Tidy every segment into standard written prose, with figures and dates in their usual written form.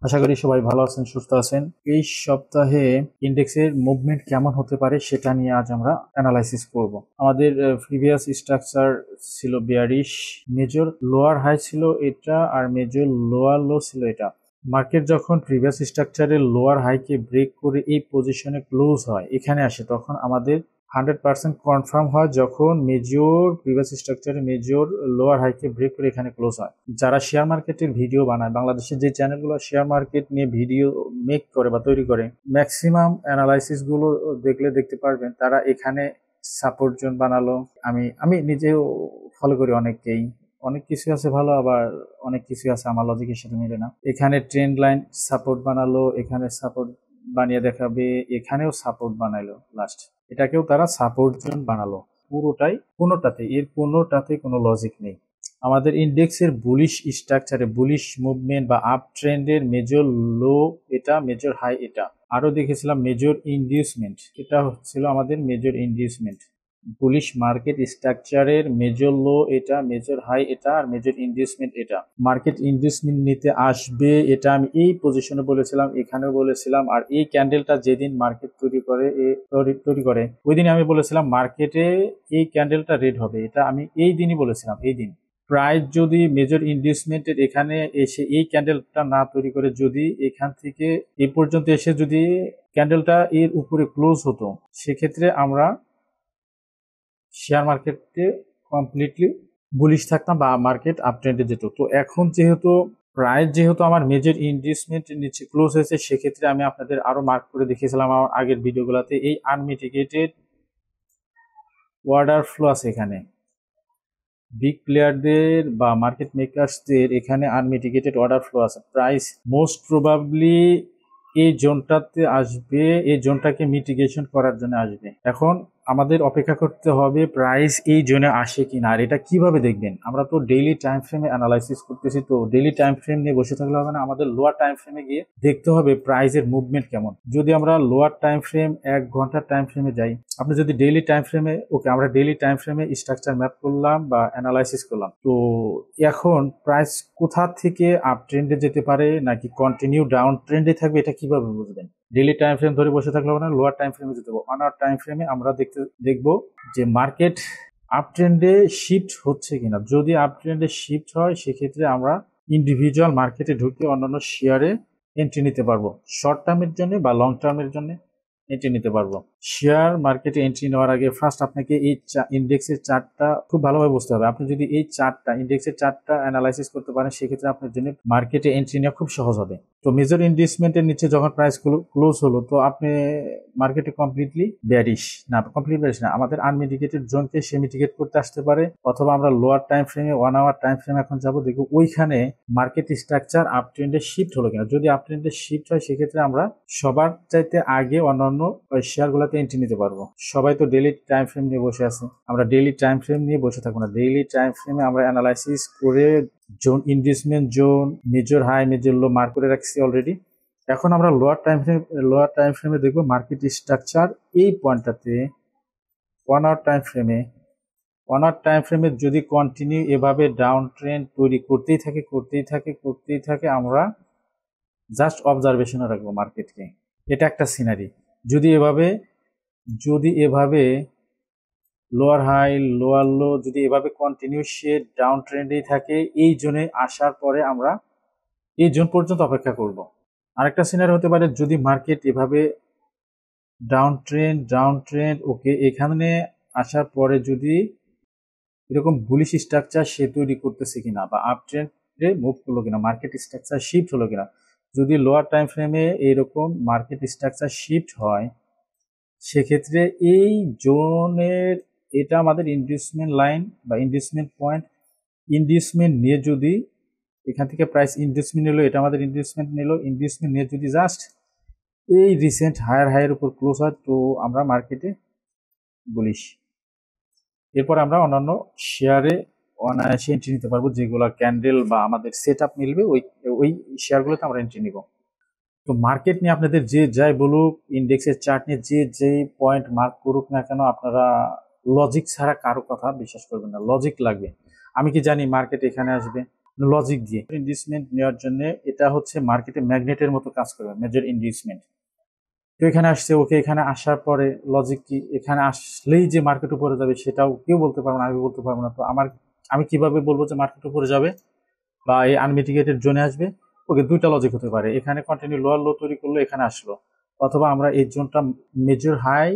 আশা করি সবাই ভালো আছেন, সুস্থ আছেন। এই সপ্তাহে ইন্ডেক্সের মুভমেন্ট কেমন হতে পারে সেটা নিয়ে আজ আমরা অ্যানালাইসিস করব। আমাদের প্রিভিয়াস স্ট্রাকচার ছিল বেয়ারিশ, মেজর লোয়ার হাই ছিল এটা আর মেজর লোয়ার লো ছিল এটা। মার্কেট যখন প্রিভিয়াস স্ট্রাকচারের লোয়ার হাইকে ব্রেক করে এই পজিশনে ক্লোজ হয়, এখানে আসে, তখন আমাদের 100% কনফার্ম হয় যখন মেজর প্রিভিয়াস স্ট্রাকচারে মেজর লোয়ার হাইকে ব্রেক করে এখানে ক্লোজ হয়। যারা শেয়ার মার্কেটের ভিডিও বানায়, বাংলাদেশের যে চ্যানেলগুলো শেয়ার মার্কেট নিয়ে ভিডিও মেক করে বা তৈরি করে, ম্যাক্সিমাম অ্যানালাইসিস গুলো দেখতে পারবেন তারা এখানে সাপোর্ট জোন বানালো। আমি আমি নিজেও ফলো করি অনেককেই, অনেক কিছু আছে ভালো, আবার অনেক কিছু আছে আমার লজিকের সাথে মিলে না। এখানে ট্রেন্ড লাইন সাপোর্ট বানালো, এখানে সাপোর্ট বানিয়ে দেখাবে, এখানেও সাপোর্ট বানাইলো লাস্ট, এটাকেও তারা সাপোর্ট জোন বানালো। কোনোটাতে কোনো লজিক নেই। আমাদের ইন্ডেক্সের বুলিশ স্ট্রাকচারে বুলিশ মুভমেন্ট বা আপ ট্রেন্ডের মেজর লো এটা, মেজর হাই এটা। আরো দেখেছিলাম মেজর ইন্ডিউসমেন্ট, এটা হচ্ছিল আমাদের মেজর ইন্ডিউসমেন্ট। বুলিশ মার্কেট স্ট্রাকচারের মেজর লো এটা, মেজর হাই এটা, আর মেজর ইন্ডিউসমেন্ট এটা। মার্কেট ইন্ডিউসমেন্ট নিতে আসবে এটা আমি এই পজিশনে বলেছিলাম, এখানেও বলেছিলাম। আর এই ক্যান্ডেলটা যেদিন মার্কেট তৈরি করে ওই দিন আমি বলেছিলাম মার্কেটে এই ক্যান্ডেলটা রেড হবে, এটা আমি এই দিনই বলেছিলাম। এই দিন প্রাইস যদি মেজর ইন্ডিউসমেন্টের এখানে এসে এই ক্যান্ডেলটা না তৈরি করে যদি এখান থেকে এই পর্যন্ত এসে যদি ক্যান্ডেলটা এর উপরে ক্লোজ হতো, সেক্ষেত্রে আমরা শেয়ার মার্কেটে কমপ্লিটলি বুলিশ থাকতাম বা মার্কেট আপ ট্রেন্ডে যেত। তো এখন যেহেতু আমার মেজর ইনভেস্টমেন্ট নিচে ক্লোজ হয়েছে, সেক্ষেত্রে আমি আপনাদের আরো মার্ক করে দেখিয়েছিলাম আমার আগের ভিডিওগুলোতে, এই আনমিটিগেটেড অর্ডার ফ্লো আছে এখানে। বিগ প্লেয়ারদের বা মার্কেট মেকার্সদের এখানে আনমিটিগেটেড অর্ডার ফ্লো আছে। প্রাইস মোস্ট প্রবাবলি এই জোনটাতে আসবে, এই জোনটাকে মিটিগেশন করার জন্য আসবে। এখন আমাদের অপেক্ষা করতে হবে প্রাইস এই জোনে আসে কিনা। আর এটা কিভাবে দেখবেন, আমরা তো ডেইলি টাইম ফ্রেমে অ্যানালাইসিস করতেছি, তো ডেইলি টাইম ফ্রেম নিয়ে বসে থাকলে হবে না, আমাদের লোয়ার টাইম ফ্রেমে গিয়ে দেখতে হবে প্রাইসের মুভমেন্ট কেমন। যদি আমরা লোয়ার টাইম ফ্রেম 1 ঘন্টার টাইম ফ্রেমে যাই, আপনি যদি ডেইলি টাইম ফ্রেমে, ওকে আমরা ডেইলি টাইম ফ্রেমে স্ট্রাকচার ম্যাপ করলাম বা অ্যানালাইসিস করলাম, তো এখন প্রাইস কোথা থেকে আপ ট্রেন্ডে যেতে পারে নাকি কন্টিনিউ ডাউন ট্রেন্ডে থাকবে, এটা কিভাবে বুঝবেন? ডেইলি টাইম ফ্রেম ধরে বসে থাকলে হবে না, লোয়ার টাইম ফ্রেমে যেতে হবে। অন আওয়ার টাইম ফ্রেমে আমরা দেখবো যে মার্কেট আপ ট্রেন্ডে শিফট হচ্ছে কিনা। যদি আপ ট্রেন্ডে শিফট হয়, সেক্ষেত্রে আমরা ইন্ডিভিজুয়াল মার্কেটে ঢুকে অন্যান্য শেয়ারে এন্ট্রি নিতে পারবো, শর্ট টার্মের জন্য বা লং টার্মের জন্য এন্ট্রি নিতে পারবো। শেয়ার মার্কেটে এন্ট্রি নেওয়ার আগে ফার্স্ট আপনাকে এই ইন্ডেক্সের চার্টটা খুব ভালোভাবে বুঝতে হবে। আপনি যদি এই ইন্ডেক্সের চার্টটা অ্যানালাইসিস করতে পারেন, সেক্ষেত্রে আপনার জন্য মার্কেটে এন্ট্রি নেওয়া খুব সহজ হবে। তো মেজর ইনভেস্টমেন্টের নিচে যখন প্রাইস ক্লোজ হলো, তো আপনি মার্কেটে কমপ্লিটলি ব্যারিশ না, আমাদের আনমিটিগেটেড জোনকে সে মিটিগেট করতে আসতে পারে। অথবা আমরা লোয়ার টাইম ফ্রেমে 1 আওয়ার টাইম ফ্রেম এখন যাবো, দেখবো ওইখানে মার্কেট স্ট্রাকচার আপ ট্রেন্ডে শিফট হলো কিনা। যদি আপ ট্রেন্ডে শিফট হয়, সেক্ষেত্রে আমরা সবার চাইতে আগে অন্যান্য শেয়ার গুলোতে এন্ট্রি নিতে পারবো। সবাই তো ডেইলি টাইম ফ্রেম নিয়ে বসে আছে, আমরা ডেইলি টাইম ফ্রেম নিয়ে বসে থাকবো না। ডেইলি টাইম ফ্রেমে আমরা অ্যানালাইসিস করে zone, investment zone, major high major low mark করে রাখছি অলরেডি। এখন আমরা লোয়ার টাইম ফ্রেমে দেখবো মার্কেট স্ট্রাকচার এই পয়েন্টটাতে 1 আওয়ার টাইম ফ্রেমে যদি কন্টিনিউ এভাবে ডাউন ট্রেন্ড তৈরি করতেই থাকে, আমরা জাস্ট অবজারভেশনে রাখবো মার্কেটকে। এটা একটা সিনারি। যদি এভাবে লোয়ার হাই লোয়ার লো যদি এভাবে কন্টিনিউ সে ডাউন ট্রেন্ডেই থাকে, এই জোনে আসার পরে আমরা এই জোন পর্যন্ত অপেক্ষা করব। আরেকটা সিনারি হতে পারে, যদি মার্কেট এভাবে ডাউন ট্রেন্ড ওকে, এখানে আসার পরে যদি এরকম বুলিশ স্ট্রাকচার সে তৈরি করতেছে কিনা বা আপ ট্রেন্ডে মুভ করলো কিনা, মার্কেট স্ট্রাকচার শিফট হলো কিনা। যদি লোয়ার টাইম ফ্রেমে এইরকম মার্কেট স্ট্রাকচার শিফট হয়, সেক্ষেত্রে এই জোনের, এটা আমাদের ইনভেস্টমেন্ট লাইন বা ইনভেস্টমেন্ট পয়েন্ট। ইনভেস্টমেন্ট নিয়ে যদি এখান থেকে প্রাইস ইনভেস্টমেন্ট নিল, এটা আমাদের ইনভেস্টমেন্ট নিয়ে যদি জাস্ট এই রিসেন্ট হায়ার উপর ক্লোজ হয়, তো আমরা মার্কেটে বুলিশ। এরপর আমরা অন্যান্য শেয়ারে অনায়াসে এন্ট্রি নিতে পারবো, যেগুলো ক্যান্ডেল বা আমাদের সেট আপ মিলবে, ওই শেয়ারগুলোতে আমরা এন্ট্রি নিব। তো মার্কেট নিয়ে আপনাদের যে যাই বলুক, ইন্ডেক্সের চার্ট নিয়ে যে পয়েন্ট মার্ক করুক না কেন, আপনারা লজিক ছাড়া কারো কথা বিশ্বাস করবেন না, লজিক লাগবে। আমি কি জানি মার্কেট এখানে আসবে, লজিক দিয়ে ইনভেস্টমেন্ট নেওয়ার জন্য এটা হচ্ছে মার্কেটে ম্যাগনেটের মতো কাজ করবে, মেজর ইনভেস্টমেন্ট। তো এখানে আসছে, ওকে এখানে আসার পরে লজিক কি, এখানে আসলেই যে মার্কেট উপরে যাবে সেটাও কেউ বলতে পারবে না, আমি বলতে পারবো না। তো আমি কিভাবে বলবো যে মার্কেট উপরে যাবে বা এই আনমিটিগেটেড জোনে আসবে? ওকে, দুইটা লজিক হতে পারে। এখানে কন্টিনিউ লোয়ার লো তৈরি করলো, এখানে আসলো, অথবা আমরা এই জোনটা মেজর হাই,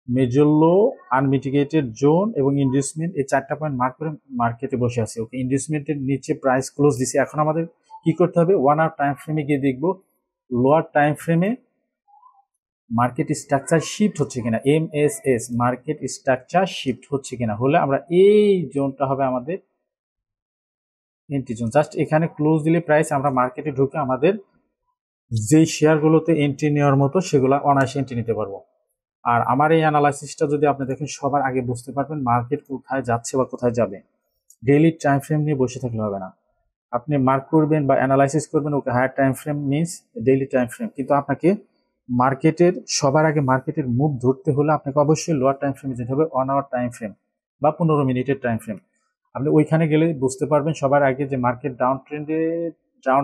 মেজর লো, আনমিটিগেটেড জোন এবং ইনভেস্টমেন্ট, এই 4টা পয়েন্ট মার্ক করে মার্কেটে বসে আছে। ওকে, ইনভেস্টমেন্টের নিচে প্রাইস ক্লোজ দিছে। এখন আমাদের কি করতে হবে? 1 আওয়ার টাইম ফ্রেমে গিয়ে দেখবো লোয়ার টাইম ফ্রেমে মার্কেট স্ট্রাকচার শিফট হচ্ছে কিনা, MSS মার্কেট স্ট্রাকচার শিফট হচ্ছে কিনা। হলে আমরা এই জোনটা হবে আমাদের এন্ট্রি জোন। জাস্ট এখানে ক্লোজ দিলে প্রাইস, আমরা মার্কেটে ঢুকে আমাদের যেই শেয়ারগুলোতে এন্ট্রি নেওয়ার মতো সেগুলো অনায়াসে এন্ট্রি নিতে পারবো। আর আমার এই অ্যানালাইসিসটা যদি আপনি দেখেন, সবার আগে বুঝতে পারবেন মার্কেট কোথায় যাচ্ছে বা কোথায় যাবে। ডেইলি টাইম ফ্রেম নিয়ে বসে থাকলে হবে না। আপনি মার্ক করবেন বা অ্যানালাইসিস করবেন, okay higher time frame means daily time frame, কিন্তু আপনাকে মার্কেটের সবার আগে মার্কেটের মুভ ধরতে হলে আপনাকে অবশ্যই লোয়ার টাইম ফ্রেমে যেতে হবে, 1 আওয়ার টাইম ফ্রেম বা 15 মিনিটের টাইম ফ্রেম। আপনি ওইখানে গেলে বুঝতে পারবেন সবার আগে যে মার্কেট ডাউন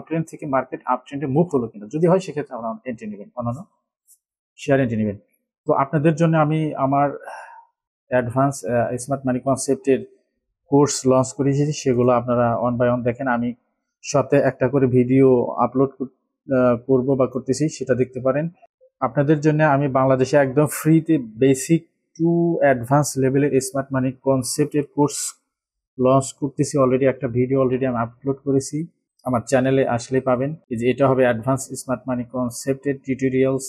ট্রেন্ড থেকে মার্কেট আপ ট্রেন্ডে মুভ হলো কিনা। যদি হয় সেক্ষেত্রে আপনারা এন্ট্রি নেবেন, অন্যান্য শেয়ার এন্ট্রি নেবেন। তো আপনাদের জন্য আমি আমার অ্যাডভান্স স্মার্ট মানি কনসেপ্টের কোর্স লঞ্চ করেছি, সেগুলো আপনারা অন বাই অন দেখেন। আমি সপ্তাহে একটা করে ভিডিও আপলোড করব বা করতেছি, সেটা দেখতে পারেন। আপনাদের জন্য আমি বাংলাদেশে একদম ফ্রিতে বেসিক টু অ্যাডভান্স লেভেলের স্মার্ট মানি কনসেপ্টের কোর্স লঞ্চ করতেছি। অলরেডি একটা ভিডিও অলরেডি আমি আপলোড করেছি, আমার চ্যানেলে আসলে পাবেন। এই যে এটা হবে অ্যাডভান্স স্মার্ট মানি কনসেপ্টের টিউটোরিয়ালস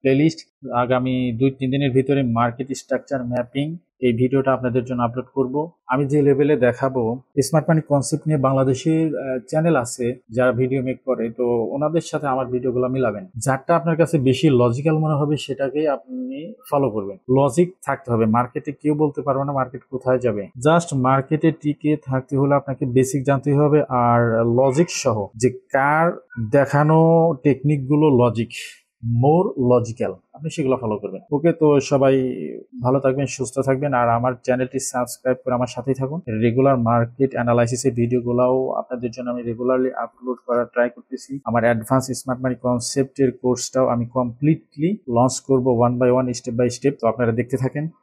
প্লেলিস্ট। আগামী 2-3 দিনের ভিতরে মার্কেট স্ট্রাকচার ম্যাপিং এই ভিডিওটা আপনাদের জন্য আপলোড করব। আমি যে লেভেলে দেখাবো, স্মার্ট মানি কনসেপ্ট নিয়ে বাংলাদেশের চ্যানেল আছে যারা ভিডিও মেক করে, তো ওনাদের সাথে আমার ভিডিওগুলো মিলাবেন। যারটা আপনার কাছে বেশি লজিক্যাল মনে হবে সেটাকেই আপনি ফলো করবেন। লজিক থাকতে হবে, মার্কেটে কেউ বলতে পারবে না মার্কেট কোথায় যাবে। জাস্ট মার্কেটে টিকে থাকতে হলে আপনাকে বেসিক জানতে হবে, আর লজিক সহ যে কার দেখানো টেকনিকগুলো লজিক মোর লজিক্যাল, আপনি সেগুলো ফলো করবেন। ওকে, তো সবাই ভালো থাকবেন, সুস্থ থাকবেন, আর আমার চ্যানেলটি সাবস্ক্রাইব করে আমার সাথেই থাকুন। রেগুলার মার্কেট অ্যানালাইসিসের ভিডিওগুলোও আপনাদের জন্য আমি রেগুলারলি আপলোড করার ট্রাই করতেছি। আমার অ্যাডভান্স স্মার্ট মানি কনসেপ্টের কোর্সটাও আমি কমপ্লিটলি লঞ্চ করব 1 বাই 1 স্টেপ বাই স্টেপ। তো আপনারা দেখতে থাকেন।